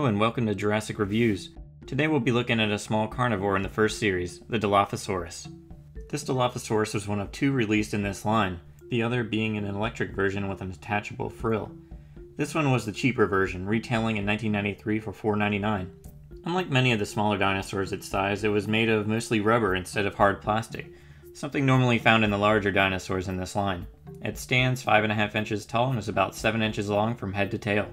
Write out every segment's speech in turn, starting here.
Hello and welcome to Jurassic Reviews. Today we'll be looking at a small carnivore in the first series, the Dilophosaurus. This Dilophosaurus was one of two released in this line, the other being an electric version with an attachable frill. This one was the cheaper version, retailing in 1993 for $4.99. Unlike many of the smaller dinosaurs its size, it was made of mostly rubber instead of hard plastic, something normally found in the larger dinosaurs in this line. It stands 5.5 inches tall and is about 7 inches long from head to tail.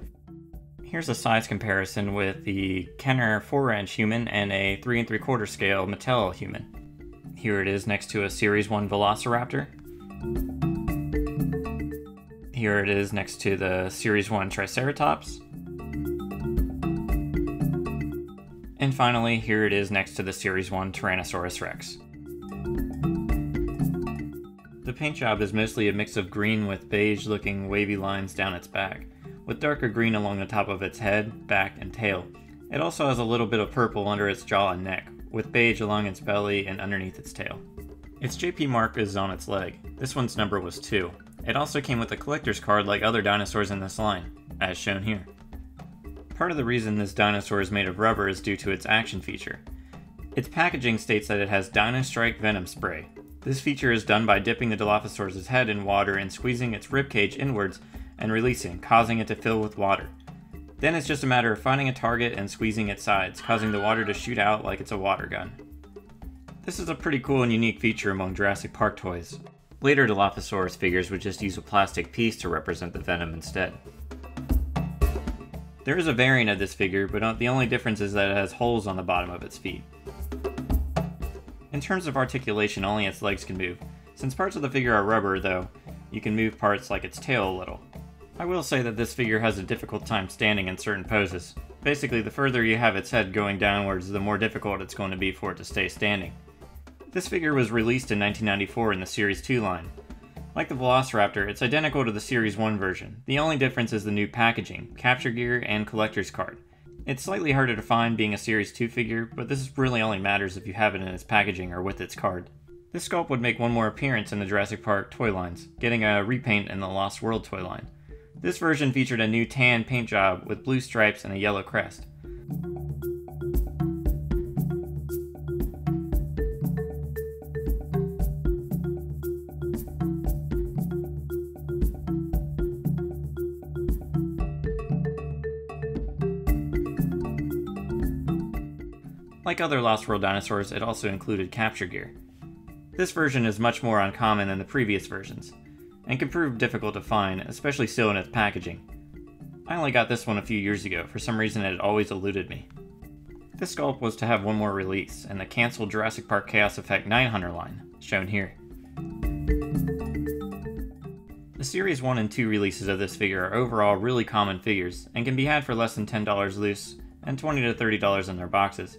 Here's a size comparison with the Kenner 4-inch human and a 3 3/4 scale Mattel human. Here it is next to a Series 1 Velociraptor. Here it is next to the Series 1 Triceratops. And finally, here it is next to the Series 1 Tyrannosaurus Rex. The paint job is mostly a mix of green with beige-looking wavy lines down its back, with darker green along the top of its head, back, and tail. It also has a little bit of purple under its jaw and neck, with beige along its belly and underneath its tail. Its JP mark is on its leg. This one's number was 2. It also came with a collector's card like other dinosaurs in this line, as shown here. Part of the reason this dinosaur is made of rubber is due to its action feature. Its packaging states that it has Dino Strike Venom Spray. This feature is done by dipping the Dilophosaurus' head in water and squeezing its ribcage inwards and releasing, causing it to fill with water. Then it's just a matter of finding a target and squeezing its sides, causing the water to shoot out like it's a water gun. This is a pretty cool and unique feature among Jurassic Park toys. Later Dilophosaurus figures would just use a plastic piece to represent the venom instead. There is a variant of this figure, but the only difference is that it has holes on the bottom of its feet. In terms of articulation, only its legs can move. Since parts of the figure are rubber, though, you can move parts like its tail a little. I will say that this figure has a difficult time standing in certain poses. Basically, the further you have its head going downwards, the more difficult it's going to be for it to stay standing. This figure was released in 1994 in the Series 2 line. Like the Velociraptor, it's identical to the Series 1 version. The only difference is the new packaging, capture gear, and collector's card. It's slightly harder to find being a Series 2 figure, but this really only matters if you have it in its packaging or with its card. This sculpt would make one more appearance in the Jurassic Park toy lines, getting a repaint in the Lost World toy line. This version featured a new tan paint job with blue stripes and a yellow crest. Like other Lost World dinosaurs, it also included capture gear. This version is much more uncommon than the previous versions, and can prove difficult to find, especially still in its packaging. I only got this one a few years ago, for some reason it had always eluded me. This sculpt was to have one more release, in the cancelled Jurassic Park Chaos Effect 900 line, shown here. The Series 1 and 2 releases of this figure are overall really common figures, and can be had for less than $10 loose, and $20 to $30 in their boxes.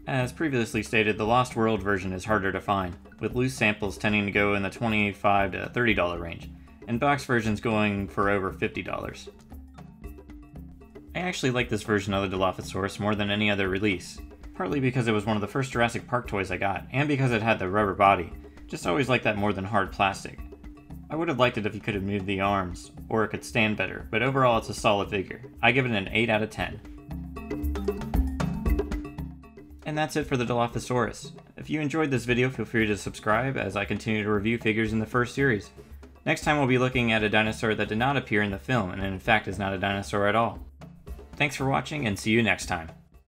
As previously stated, the Lost World version is harder to find, with loose samples tending to go in the $25 to $30 range, and box versions going for over $50. I actually like this version of the Dilophosaurus more than any other release, partly because it was one of the first Jurassic Park toys I got, and because it had the rubber body. Just always liked that more than hard plastic. I would have liked it if you could have moved the arms, or it could stand better, but overall it's a solid figure. I give it an 8 out of 10. And that's it for the Dilophosaurus. If you enjoyed this video, feel free to subscribe as I continue to review figures in the first series. Next time we'll be looking at a dinosaur that did not appear in the film and in fact is not a dinosaur at all. Thanks for watching and see you next time.